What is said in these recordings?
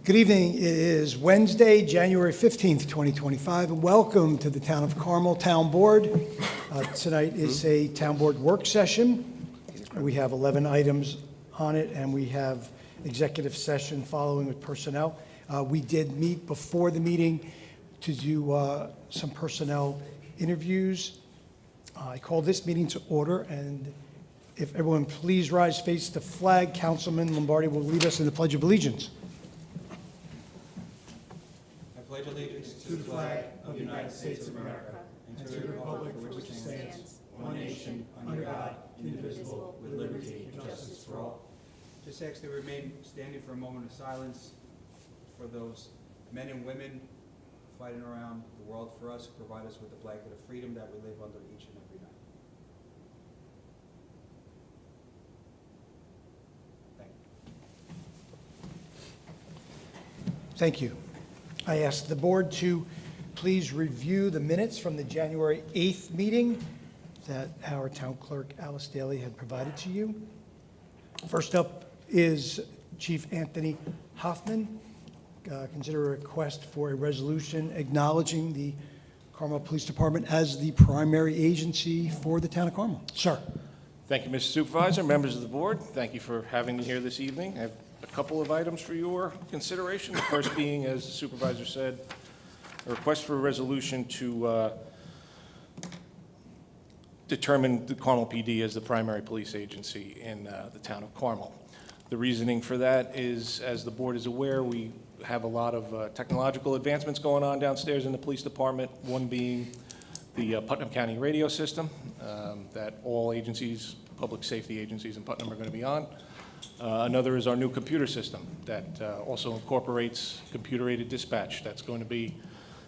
Good evening. It is Wednesday, January 15th, 2025, and welcome to the Town of Carmel Town Board. Tonight is a Town Board work session. We have 11 items on it, and we have executive session following with personnel. We did meet before the meeting to do some personnel interviews. I call this meeting to order, and if everyone please rise, face the flag. Councilman Lombardi will lead us in the Pledge of Allegiance. I pledge allegiance to the flag of the United States of America and to the republic for which it stands, one nation, under God, indivisible, with liberty and justice for all. Just ask that we remain standing for a moment of silence for those men and women fighting around the world for us, who provide us with the blanket of freedom that we live under each and every night. Thank you. Thank you. I ask the board to please review the minutes from the January 8th meeting that our town clerk, Alice Daly, had provided to you. First up is Chief Anthony Hoffman. Consider a request for a resolution acknowledging the Carmel Police Department as the primary agency for the town of Carmel. Sir. Thank you, Mr. Supervisor, members of the board. Thank you for having me here this evening. I have a couple of items for your consideration. The first being, as the supervisor said, a request for a resolution to determine the Carmel PD as the primary police agency in the town of Carmel. The reasoning for that is, as the board is aware, we have a lot of technological advancements going on downstairs in the police department, one being the Putnam County radio system that all agencies, public safety agencies in Putnam are going to be on. Another is our new computer system that also incorporates computer-aided dispatch that's going to be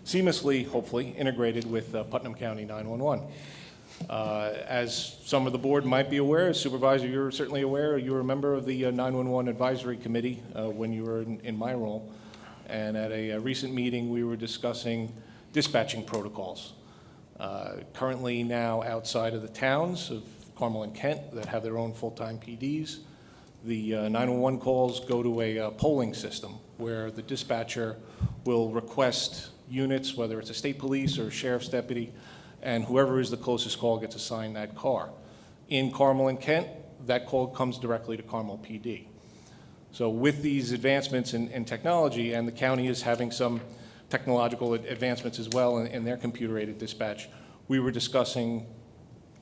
seamlessly, hopefully, integrated with Putnam County 911. As some of the board might be aware, as Supervisor, you're certainly aware, you were a member of the 911 Advisory Committee when you were in my role. And at a recent meeting, we were discussing dispatching protocols. Currently now outside of the towns of Carmel and Kent that have their own full-time PDs, the 911 calls go to a polling system where the dispatcher will request units, whether it's a state police or a sheriff's deputy, and whoever is the closest call gets assigned that car. In Carmel and Kent, that call comes directly to Carmel PD. So with these advancements in technology, and the county is having some technological advancements as well in their computer-aided dispatch, we were discussing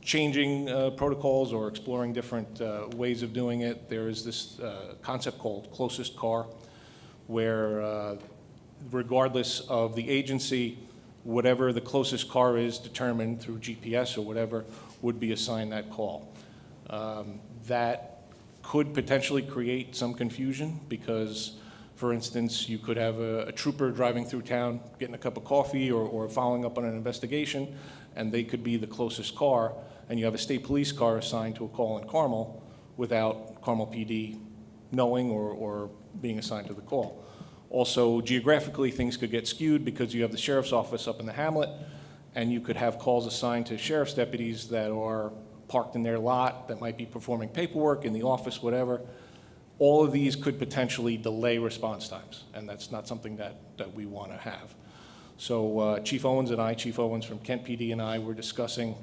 changing protocols or exploring different ways of doing it. There is this concept called closest car, where regardless of the agency, whatever the closest car is determined through GPS or whatever would be assigned that call. That could potentially create some confusion because, for instance, you could have a trooper driving through town, getting a cup of coffee or following up on an investigation, and they could be the closest car, and you have a state police car assigned to a call in Carmel without Carmel PD knowing or being assigned to the call. Also, geographically, things could get skewed because you have the sheriff's office up in the hamlet, and you could have calls assigned to sheriff's deputies that are parked in their lot, that might be performing paperwork in the office, whatever. All of these could potentially delay response times, and that's not something that we want to have. So Chief Owens and I, Chief Owens from Kent PD and I, were discussing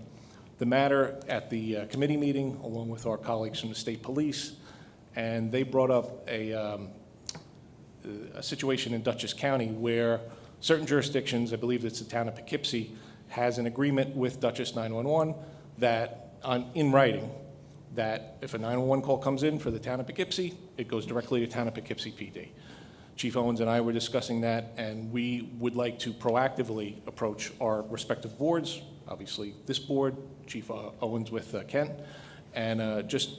the matter at the committee meeting, along with our colleagues from the state police, and they brought up a situation in Dutchess County where certain jurisdictions, I believe it's the town of Poughkeepsie, has an agreement with Dutchess 911 that, in writing, that if a 911 call comes in for the town of Poughkeepsie, it goes directly to town of Poughkeepsie PD. Chief Owens and I were discussing that, and we would like to proactively approach our respective boards, obviously this board, Chief Owens with Kent, and just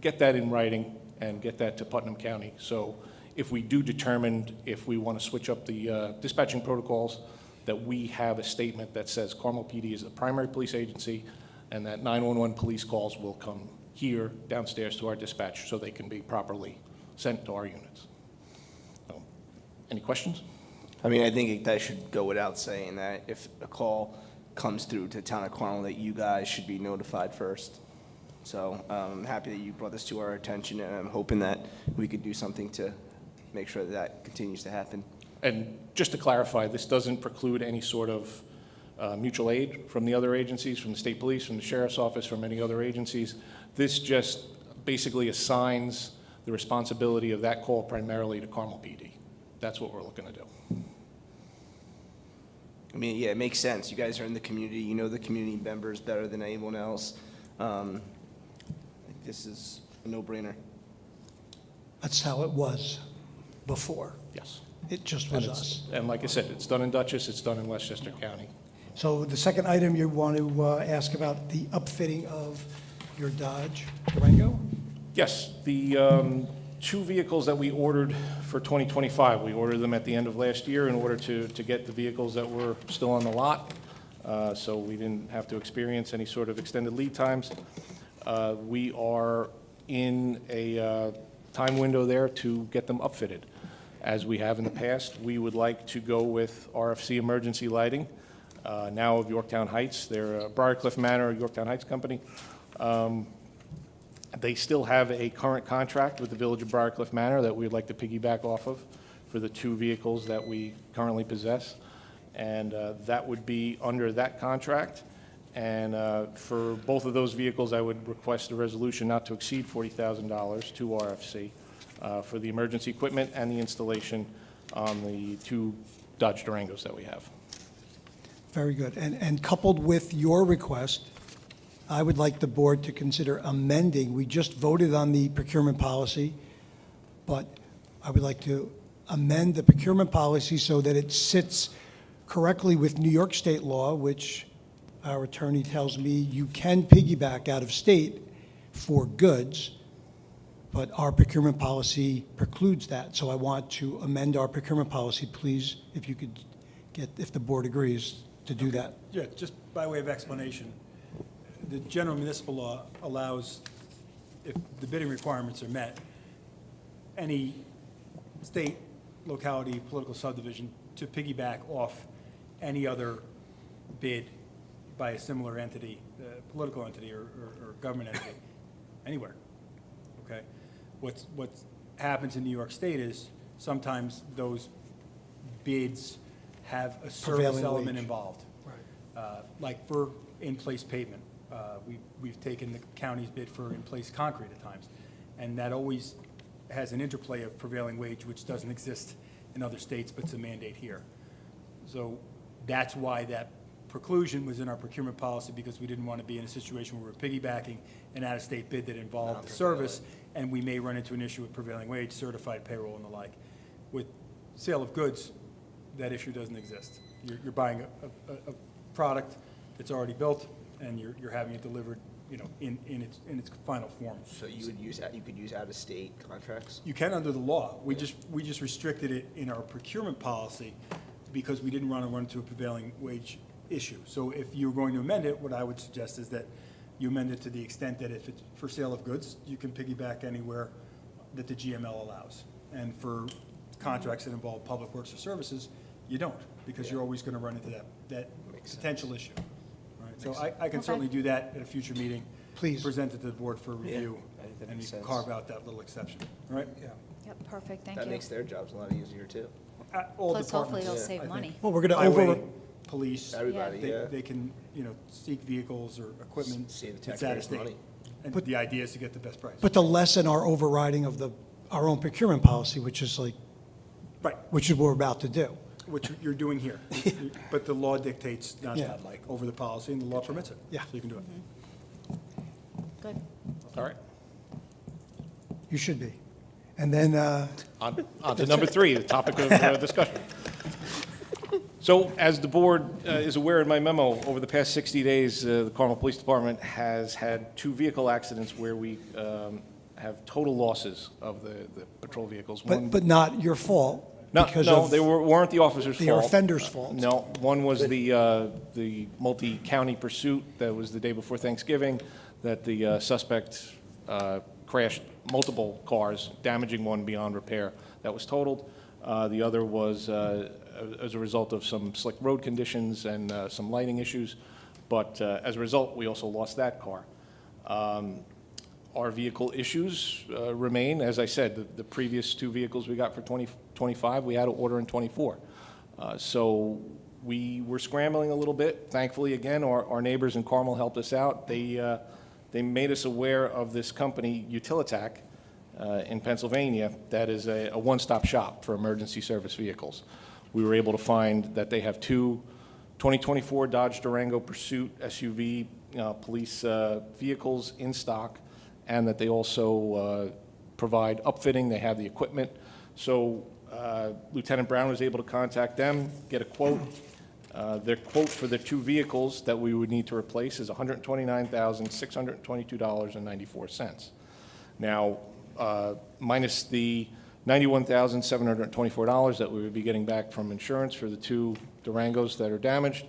get that in writing and get that to Putnam County. So if we do determine if we want to switch up the dispatching protocols, that we have a statement that says Carmel PD is the primary police agency and that 911 police calls will come here downstairs to our dispatch so they can be properly sent to our units. So, any questions? I mean, I think that should go without saying that if a call comes through to town of Carmel, that you guys should be notified first. So I'm happy that you brought this to our attention, and I'm hoping that we could do something to make sure that that continues to happen. And just to clarify, this doesn't preclude any sort of mutual aid from the other agencies, from the state police, from the sheriff's office, from any other agencies. This just basically assigns the responsibility of that call primarily to Carmel PD. That's what we're looking to do. I mean, yeah, it makes sense. You guys are in the community. You know the community members better than anyone else. I think this is a no-brainer. That's how it was before. Yes. It just And was it's- us. And like I said, it's done in Dutchess, it's done in Westchester County. So the second item, you want to ask about the upfitting of your Dodge Durango? Yes, the two vehicles that we ordered for 2025, we ordered them at the end of last year in order to get the vehicles that were still on the lot, so we didn't have to experience any sort of extended lead times. We are in a time window there to get them upfitted. As we have in the past, we would like to go with RFC Emergency Lighting, now of Yorktown Heights. They're a Briarcliff Manor, Yorktown Heights company. They still have a current contract with the Village of Briarcliff Manor that we'd like to piggyback off of for the two vehicles that we currently possess. And that would be under that contract. And for both of those vehicles, I would request a resolution not to exceed $40,000 to RFC for the emergency equipment and the installation on the two Dodge Durangos that we have. Very good. And coupled with your request, I would like the board to consider amending. We just voted on the procurement policy, but I would like to amend the procurement policy so that it sits correctly with New York state law, which our attorney tells me you can piggyback out of state for goods, but our procurement policy precludes that. So I want to amend our procurement policy, please, if you could get, if the board agrees to do that. Yeah, just by way of explanation, the general municipal law allows, if the bidding requirements are met, any state, locality, political subdivision to piggyback off any other bid by a similar entity, political entity or government entity, anywhere, okay? What happens in New York State is sometimes those bids have a service Prevailing element wage. involved. Right. Like for in-place pavement. We've taken the county's bid for in-place concrete at times, and that always has an interplay of prevailing wage, which doesn't exist in other states, but it's a mandate here. So that's why that preclusion was in our procurement policy, because we didn't want to be in a situation where we're piggybacking an out-of-state bid that involved the service, and we may run into an issue with prevailing wage, certified payroll, and the like. With sale of goods, that issue doesn't exist. You're buying a product that's already built, and you're having it delivered, you know, in its final form. So you could use out-of-state contracts? You can under the law. We just restricted it in our procurement policy because we didn't want to run into a prevailing wage issue. So if you're going to amend it, what I would suggest is that you amend it to the extent that if it's for sale of goods, you can piggyback anywhere that the GML allows. And for contracts that involve public works or services, you don't, because you're always going to run into that potential issue. All right, so I can certainly do that at a future meeting. Please. Present it to the board for review, I think that and makes you can sense. carve out that little exception, all right? Yeah. Yep, perfect, thank That you. makes their jobs a lot easier, too. All Plus, hopefully departments, it'll I save think. money. Well, we're going to Highway, police, Everybody, yeah. they can, you know, seek vehicles or equipment Save the that's out of taxpayers state. money. And the idea is to get the best price. But to lessen our overriding of our own procurement policy, which is Right, what we're about to do. which you're doing here. But the law dictates not Yeah. over the policy, and the law permits it. Yeah. So you can do it. Good. All right? You should be. And then, On to number 3, the topic of discussion. So as the board is aware in my memo, over the past 60 days, the Carmel Police Department has had 2 vehicle accidents where we have total losses of the patrol vehicles. but not your fault. No, because no, of they weren't the officer's the fault. offender's fault. No, one was the multi-county pursuit that was the day before Thanksgiving, that the suspect crashed multiple cars, damaging one beyond repair. That was totaled. The other was as a result of some slick road conditions and some lighting issues. But as a result, we also lost that car. Our vehicle issues remain. As I said, the previous two vehicles we got for 2025, we had to order in '24. So we were scrambling a little bit. Thankfully, again, our neighbors in Carmel helped us out. They made us aware of this company, Utilitac, in Pennsylvania, that is a one-stop shop for emergency service vehicles. We were able to find that they have two 2024 Dodge Durango Pursuit SUV police vehicles in stock, and that they also provide upfitting. They have the equipment. So Lieutenant Brown was able to contact them, get a quote. Their quote for the two vehicles that we would need to replace is $129,622.94. Now, minus the $91,724 that we would be getting back from insurance for the two Durangos that are damaged,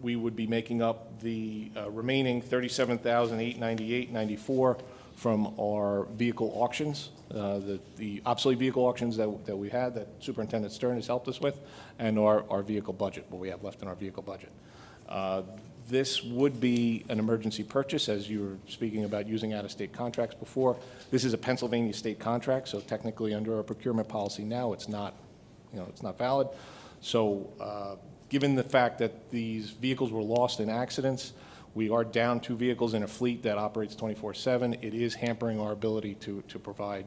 we would be making up the remaining $37,898.94 from our vehicle auctions, the obsolete vehicle auctions that we had, that Superintendent Stern has helped us with, and our vehicle budget, what we have left in our vehicle budget. This would be an emergency purchase, as you were speaking about using out-of-state contracts before. This is a Pennsylvania state contract, so technically under our procurement policy now, it's not, it's not valid. So given the fact that these vehicles were lost in accidents, we are down two vehicles in a fleet that operates 24/7. It is hampering our ability to provide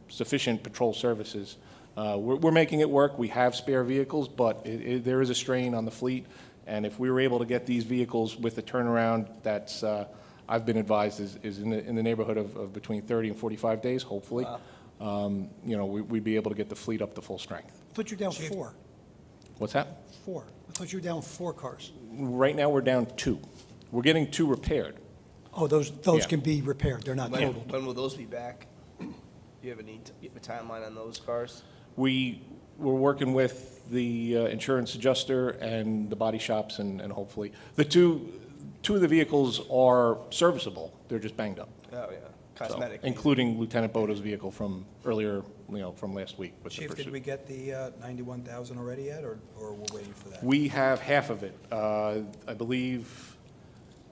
sufficient patrol services. We're making it work. We have spare vehicles, but there is a strain on the fleet. And if we were able to get these vehicles with a turnaround that's, I've been advised, is in the neighborhood of between 30 and 45 days, hopefully, we'd be able to get the fleet up to full strength. I thought you were down four. What's that? Four. I thought you were down 4 cars. Right now, we're down 2. We're getting 2 repaired. Oh, those Yeah. can be repaired. They're not totaled. When will those be back? Do you have a timeline on those cars? We're working with the insurance adjuster and the body shops, and hopefully, the two of the vehicles are serviceable. They're just banged up. Oh, yeah, So, cosmetic. including Lieutenant Bodo's vehicle from earlier, from last week with the Chief, did Pursuit. we get the 91,000 already yet, or we're waiting for that? We have half of it. I believe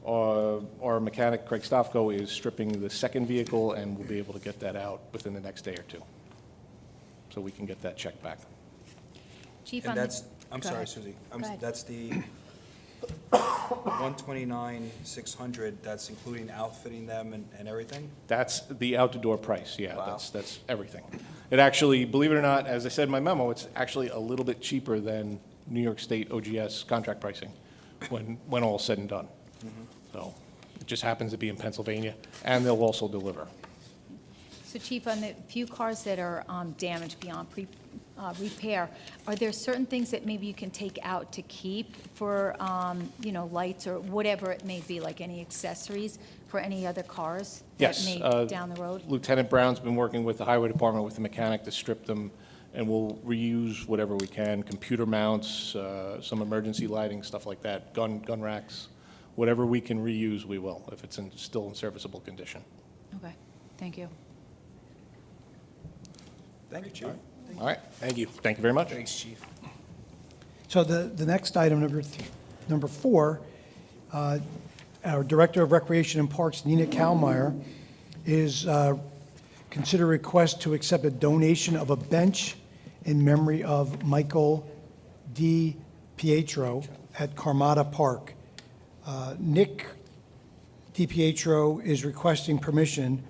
our mechanic, Craig Stofko, is stripping the second vehicle, and we'll be able to get that out within the next day or two. So we can get that check back. Chief, And on the- that's, I'm Go sorry, ahead. Suzie. Go ahead. That's the 129,600, that's including outfitting them and everything? That's the out-the-door price, yeah, Wow. that's everything. It actually, believe it or not, as I said in my memo, it's actually a little bit cheaper than New York State OGS contract pricing when all is said and done. So it just happens to be in Pennsylvania, and they'll also deliver. So Chief, on the few cars that are damaged beyond repair, are there certain things that maybe you can take out to keep for, lights or whatever it may be, like any accessories for any other cars that Yes. may down the road? Lieutenant Brown's been working with the highway department, with the mechanic, to strip them, and we'll reuse whatever we can, computer mounts, some emergency lighting, stuff like that, gun racks, whatever we can reuse, we will, if it's still in serviceable condition. Okay, thank you. Thank you, Chief. All right, thank you. Thank you very much. Thanks, Chief. So the next item, number 4, our Director of Recreation and Parks, Nina Kalmeyer, is consider a request to accept a donation of a bench in memory of Michael D. Pietro at Carmel Park. Nick DiPietro is requesting permission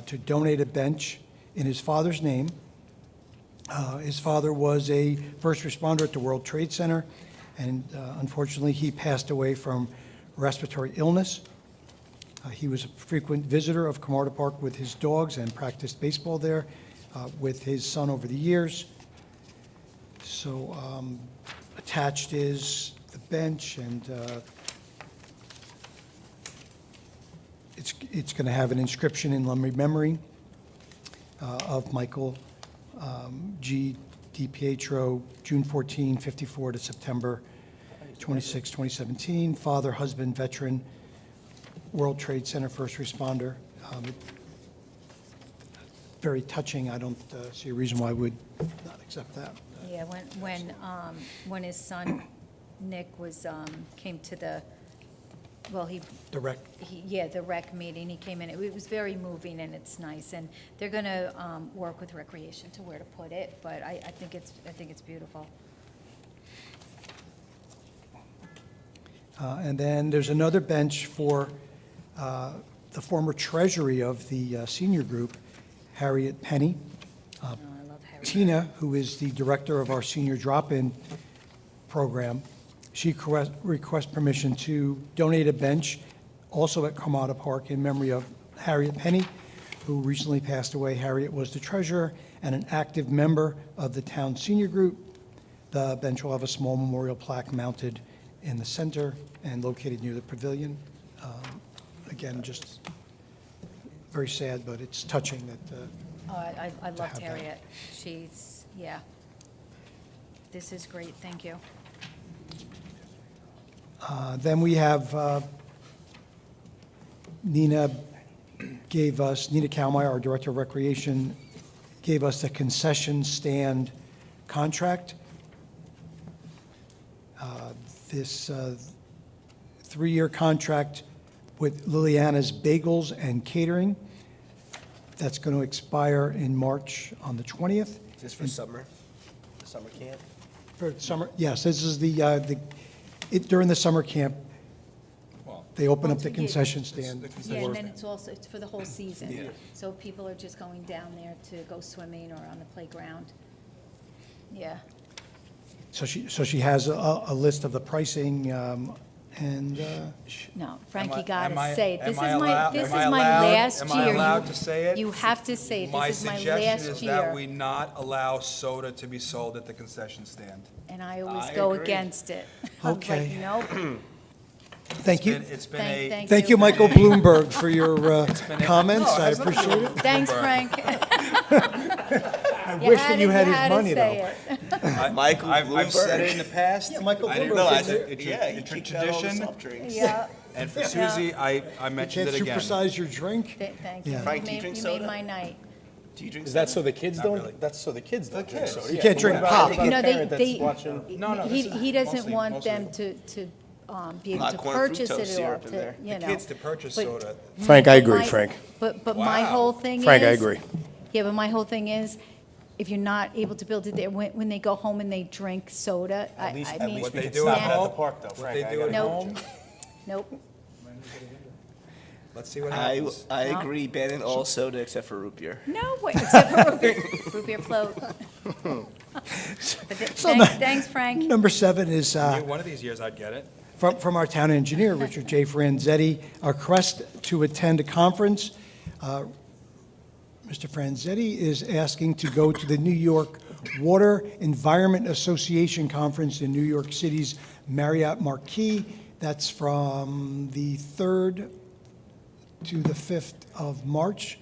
to donate a bench in his father's name. His father was a first responder at the World Trade Center, and unfortunately, he passed away from respiratory illness. He was a frequent visitor of Carmel Park with his dogs and practiced baseball there with his son over the years. So attached is the bench, and it's going to have an inscription in memory of Michael G. DiPietro, June 14, 54 to September 26, 2017. Father, husband, veteran, World Trade Center first responder. Very touching. I don't see a reason why I would not accept that. Yeah, when his son, Nick, came to the well, Direct. yeah, the rec meeting, he came in, it was very moving and it's nice, and they're gonna work with Recreation to where to put it, but I think it's beautiful. And then there's another bench for the former treasury of the senior group, Harriet Penny. Oh, I love Harry. Tina, who is the director of our senior drop-in program, she requests permission to donate a bench also at Carmel Park in memory of Harriet Penny, who recently passed away. Harriet was the treasurer and an active member of the town senior group. The bench will have a small memorial plaque mounted in the center and located near the pavilion. Again, just very sad, but it's touching that, Oh, I have loved that. Harriet. She's, yeah. This is great, thank you. Then we have Nina Kalmeyer, our Director of Recreation, gave us the concession stand contract. This 3-year contract with Liliana's Bagels and Catering, that's going to expire in March on the 20th. Is this for summer? The summer camp? For summer, yes, this is during the summer camp, they open up the concession stand. Yeah, and then it's for the whole season. Yeah. So people are just going down there to go swimming or on the playground. Yeah. So she has a list of the pricing, and No, Frank, you Am gotta I- say it. am This is I my, allowed- this is am I my allowed- last year. Am I allowed You- to say it? You have to say it. My This is my suggestion last is that year. we not allow soda to be sold at the concession stand. And I always I go agree. against it. I was like, Okay. nope. thank you. It's been a, Thank you, Michael Bloomberg, for your comments, I has nothing to do appreciate it. Thanks, Frank. I wish that you had his money, though. Michael I've said it Bloomberg. in the past. Yeah, Michael I didn't Bloomberg realize is it. Yeah, he It's a kicked out all the tradition, soft drinks. Yeah, and for Susie, I mentioned Can't it again. supersize your drink? thank you. Yeah. You Frank, do you made- drink You made soda? my night. Do you drink Is that soda? so the kids Not don't? really. That's so the kids don't drink kids. soda. You Yeah, can't but drink what about pop. the No, parent that's they, watching? No, this is he doesn't mostly- want mostly- them to be able Not to corn purchase fructose it or syrup in to, there. you know. The kids to purchase But- soda. Frank, I But agree, my- Frank. But my Wow. whole thing is. Frank, I agree. Yeah, but my whole thing is, if you're not able to build it there, when they go home and they drink soda, I At least mean. we What they can do stop at it at the home, park, though, what Frank. they I do gotta at Nope. home, Nope. let's see what I happens. agree, banning all soda except for root beer. No, wait, except for root beer float. But thanks, Frank. Number 7 is One of these years I'd get it. from our town engineer, Richard J. Franzetti, a request to attend a conference. Mr. Franzetti is asking to go to the New York Water Environment Association Conference in New York City's Marriott Marquis. That's from the 3rd to the 5th of March.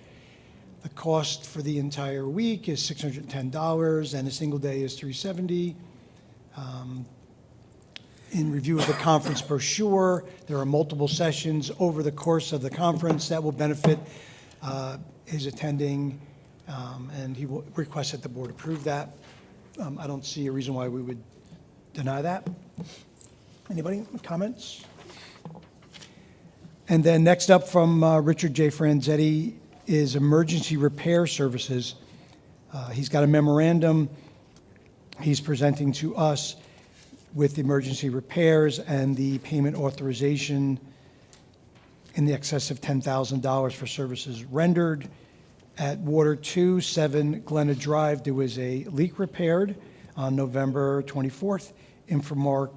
The cost for the entire week is $610, and a single day is $370. In review of the conference brochure, there are multiple sessions over the course of the conference that will benefit his attending, and he will request that the board approve that. I don't see a reason why we would deny that. Anybody, comments? And then next up from Richard J. Franzetti is emergency repair services. He's got a memorandum he's presenting to us with emergency repairs and the payment authorization in the excess of $10,000 for services rendered. At Water 2, 7 Glenna Drive, there was a leak repaired on November 24th. Infomark,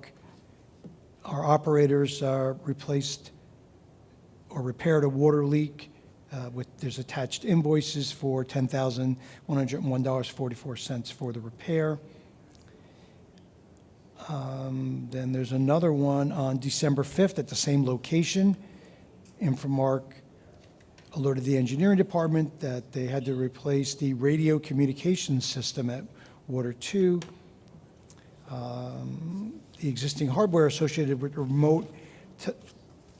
our operators replaced or repaired a water leak there's attached invoices for $10,101.44 for the repair. Then there's another one on December 5th at the same location. Infomark alerted the engineering department that they had to replace the radio communications system at Water 2. The existing hardware associated with remote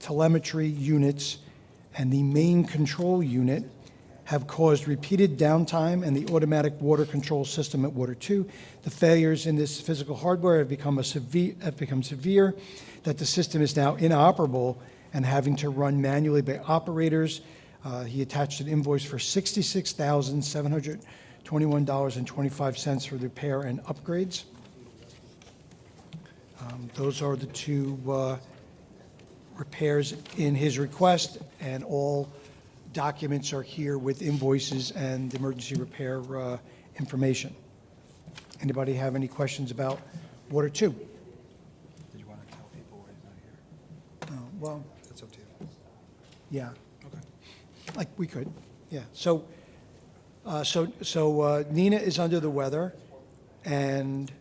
telemetry units and the main control unit have caused repeated downtime in the automatic water control system at Water 2. The failures in this physical hardware have become severe that the system is now inoperable and having to run manually by operators. He attached an invoice for $66,721.25 for the repair and upgrades. Those are the two repairs in his request, and all documents are here with invoices and emergency repair information. Anybody have any questions about Water 2? Did you want to tell people why he's not here? Well, That's up to you. yeah, Okay. like we could, yeah. So Nina is under the weather, and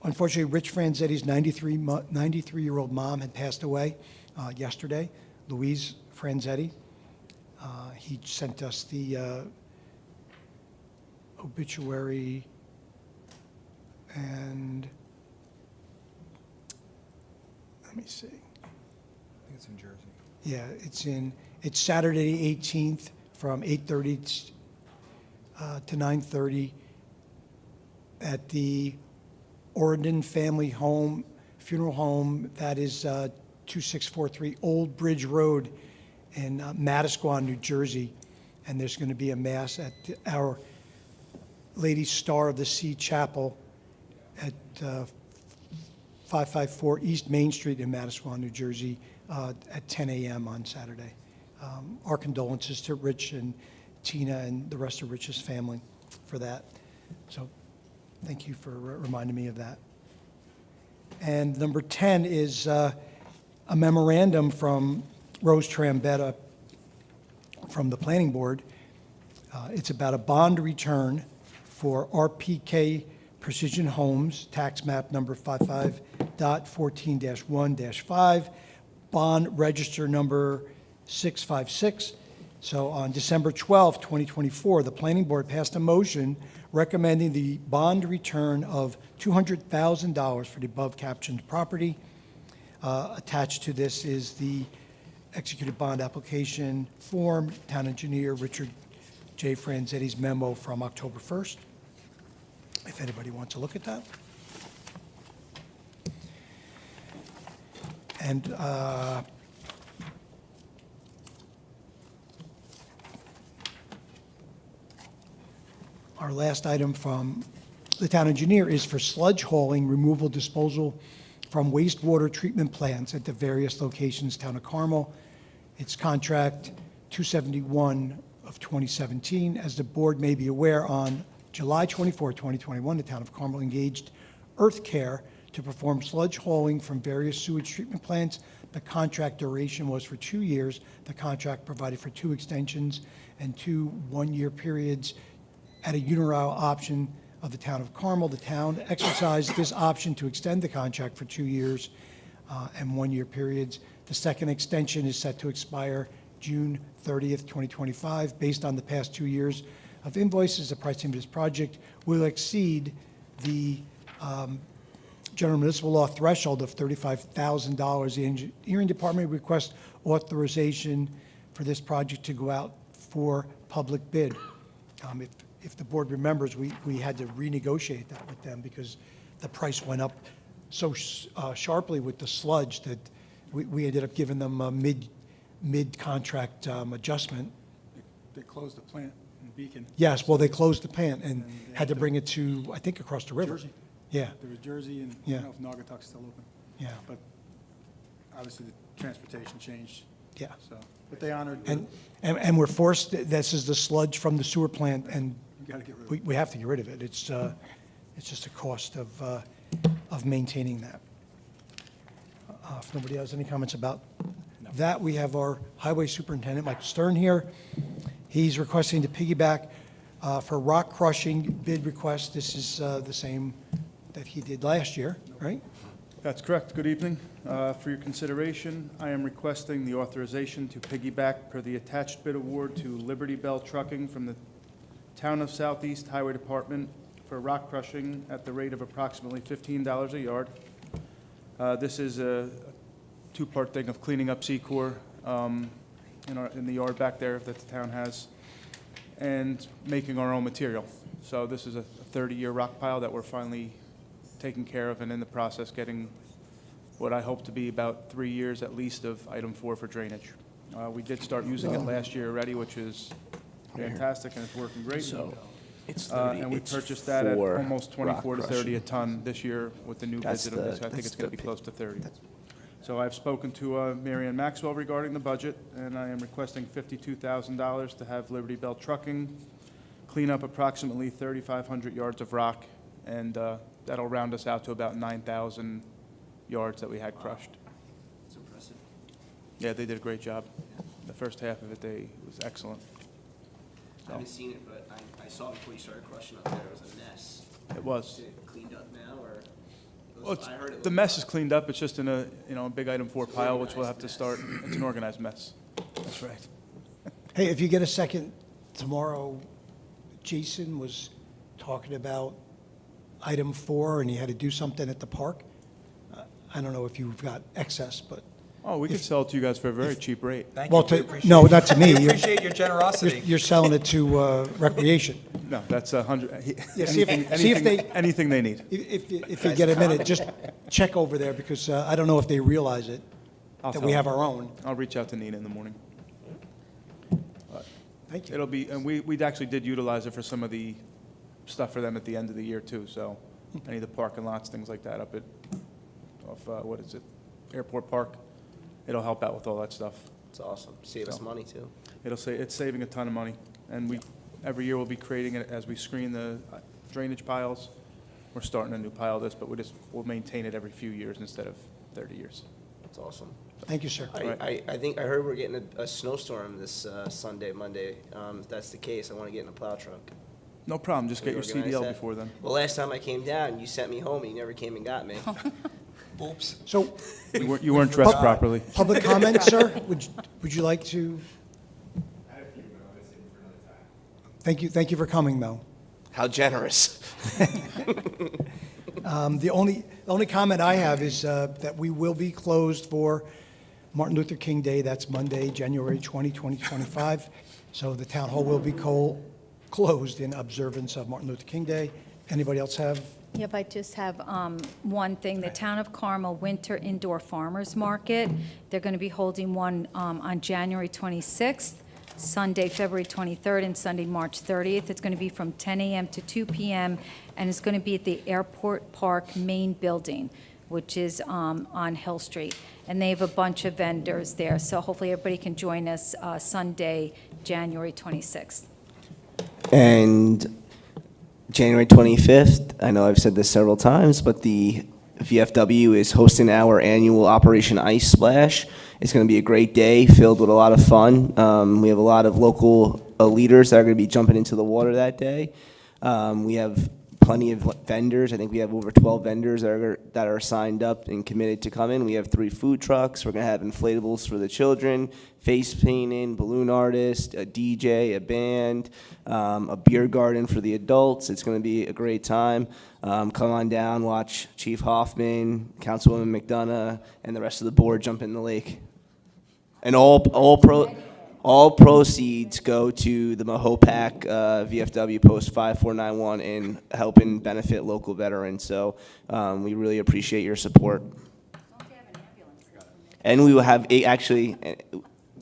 unfortunately, Rich Franzetti's 93-year-old mom had passed away yesterday, Louise Franzetti. He sent us the obituary, and let me see. I think it's in Jersey. Yeah, it's Saturday, the 18th, from 8:30 to 9:30 at the Orndon Family Home, Funeral Home, that is 2643 Old Bridge Road in Manasquan, New Jersey. And there's going to be a mass at Our Lady Star of the Sea Chapel at 554 East Main Street in Manasquan, New Jersey, at 10 a.m. on Saturday. Our condolences to Rich and Tina and the rest of Rich's family for that. So thank you for reminding me of that. And number 10 is a memorandum from Rose Trambetta from the Planning Board. It's about a bond return for RPK Precision Homes, tax map number 55.14-1-5, bond register number 656. So on December 12, 2024, the Planning Board passed a motion recommending the bond return of $200,000 for the above-captioned property. Attached to this is the executed bond application form, Town Engineer Richard J. Franzetti's memo from October 1st, if anybody wants to look at that. And our last item from the Town Engineer is for sludge hauling, removal, disposal from wastewater treatment plants at the various locations, Town of Carmel. It's contract 271 of 2017. As the board may be aware, on July 24, 2021, the Town of Carmel engaged Earth Care to perform sludge hauling from various sewage treatment plants. The contract duration was for 2 years. The contract provided for 2 extensions and 2 one-year periods at a unilateral option of the Town of Carmel. The town exercised this option to extend the contract for 2 years and 1-year periods. The second extension is set to expire June 30th, 2025. Based on the past 2 years of invoices, the pricing of this project will exceed the general municipal law threshold of $35,000. The engineering department requests authorization for this project to go out for public bid. If the board remembers, we had to renegotiate that with them because the price went up so sharply with the sludge that we ended up giving them a mid-contract adjustment. They closed the plant in Beacon. Yes, well, they closed the plant and had to bring it to, I think, across the river. Jersey. Yeah, There was Jersey, and I Yeah. don't know if Naugatuck's still open. yeah, But obviously, the transportation changed, yeah. so, but they honored, And we're forced, this is the sludge from the sewer plant, and you gotta get rid of it. we have to get rid of it. It's just a cost of maintaining that. If nobody has any comments about that, we have our Highway Superintendent, Mike Stern, here. He's requesting to piggyback for rock crushing bid request. This is the same that he did last year, right? That's correct. Good evening. For your consideration, I am requesting the authorization to piggyback per the attached bid award to Liberty Bell Trucking from the Town of Southeast Highway Department for rock crushing at the rate of approximately $15 a yard. This is a two-part thing of cleaning up Secor in the yard back there that the town has, and making our own material. So this is a 30-year rock pile that we're finally taking care of and in the process getting what I hope to be about 3 years at least of item 4 for drainage. We did start using it last year already, which is fantastic, and it's working great. So it's And we it's purchased that at 4 almost 24 to rock 30 a crushing. ton this year with the new That's visit of this. the- I think that's it's going to the be pi- close to 30. So I've spoken to Mary Ann Maxwell regarding the budget, and I am requesting $52,000 to have Liberty Bell Trucking clean up approximately 3,500 yards of rock, and that'll round us out to about 9,000 yards that we had crushed. It's impressive. Yeah, they did a great job. The first half of it, it was excellent. I haven't seen it, but I saw it before you started crushing up there. It was a mess. It was. Is it cleaned up now, or? Well, I heard it the was- mess is cleaned up, it's just in a, a big item 4 pile, which we'll have to start, it's an organized mess. That's right. Hey, if you get a second tomorrow, Jason was talking about item 4, and he had to do something at the park. I don't know if you've got excess, but, Oh, we could sell it to you guys for a very cheap rate. Thank well, you. We appreciate no, it. not to me. We You're- appreciate your generosity. You're selling it to recreation. No, that's 100, Yeah, see if anything they need. If you get a minute, just check over there, because I don't know if they realize it, I'll that tell we them. have our own. I'll reach out to Nina in the morning. Thank you. It'll be, and we actually did utilize it for some of the stuff for them at the end of the year too, so any of the parking lots, things like that up at, what is it, Airport Park, it'll help out with all that stuff. It's awesome. Save us So. money, too. It's saving a ton of money, and every year we'll be creating it as we screen the drainage piles. We're starting a new pile this, but we'll maintain it every few years instead of 30 years. It's awesome. Thank you, sir. I think, I heard we're getting a snowstorm this Sunday, Monday. If that's the case, I want to get in a plow truck. No problem, just get your Can we organize CDL that? before then. Well, last time I came down, you sent me home, and you never came and got me. Oops. So, You weren't dressed properly. public comment, sir? Would you like to? Thank you for coming, though. How generous. The only comment I have is that we will be closed for Martin Luther King Day. That's Monday, January 20, 2025. So the town hall will be closed in observance of Martin Luther King Day. Anybody else have? Yep, I just have one thing. The Town of Carmel Winter Indoor Farmers Market, they're going to be holding one on January 26th, Sunday, February 23rd, and Sunday, March 30th. It's going to be from 10 a.m. to 2 p.m., and it's going to be at the Airport Park main building, which is on Hill Street. And they have a bunch of vendors there, so hopefully everybody can join us Sunday, January 26th. And January 25th, I know I've said this several times, but the VFW is hosting our annual Operation Ice Splash. It's going to be a great day filled with a lot of fun. We have a lot of local leaders that are going to be jumping into the water that day. We have plenty of vendors. I think we have over 12 vendors that are signed up and committed to come in. We have 3 food trucks. We're going to have inflatables for the children, face painting, balloon artist, a DJ, a band, a beer garden for the adults. It's going to be a great time. Come on down, watch Chief Hoffman, Councilwoman McDonough, and the rest of the board jump in the lake. And all proceeds go to the Mahopac VFW Post 5491 and helping benefit local veterans. So we really appreciate your support. And we will have, actually,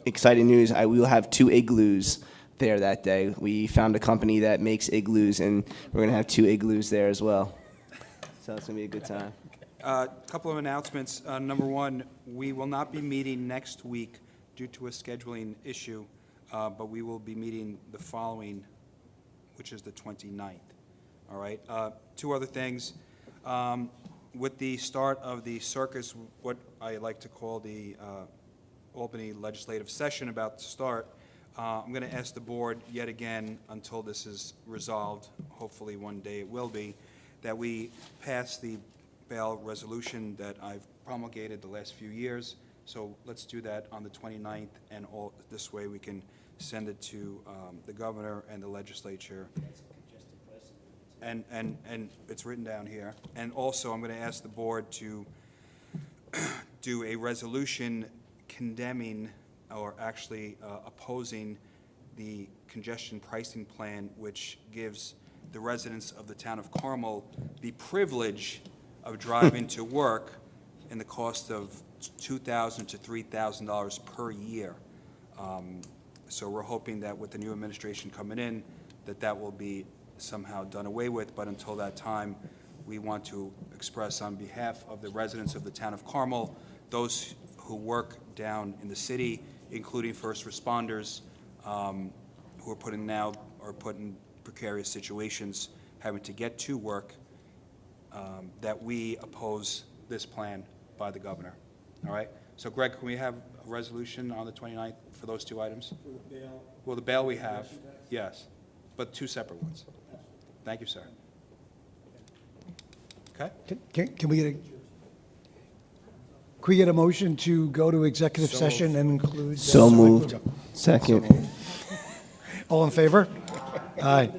exciting news, we will have 2 igloos there that day. We found a company that makes igloos, and we're going to have 2 igloos there as well. So it's going to be a good time. A couple of announcements. Number one, we will not be meeting next week due to a scheduling issue, but we will be meeting the following, which is the 29th. All right? 2 other things. With the start of the circus, what I like to call the Albany legislative session about to start, I'm going to ask the board yet again, until this is resolved, hopefully one day it will be, that we pass the bail resolution that I've promulgated the last few years. So let's do that on the 29th, and this way we can send it to the governor and the legislature. And it's written down here. And also, I'm going to ask the board to do a resolution condemning, or actually opposing, the congestion pricing plan, which gives the residents of the town of Carmel the privilege of driving to work in the cost of $2,000 to $3,000 per year. So we're hoping that with the new administration coming in, that will be somehow done away with, but until that time, we want to express on behalf of the residents of the town of Carmel, those who work down in the city, including first responders, who are put in precarious situations, having to get to work, that we oppose this plan by the governor. All right? So Greg, can we have a resolution on the 29th for those two items? For the bail? Well, the bail we have, yes, but two separate ones. Thank you, sir. Okay? Can we get a motion to go to executive session and include? So moved. Second. All in favor? Aye.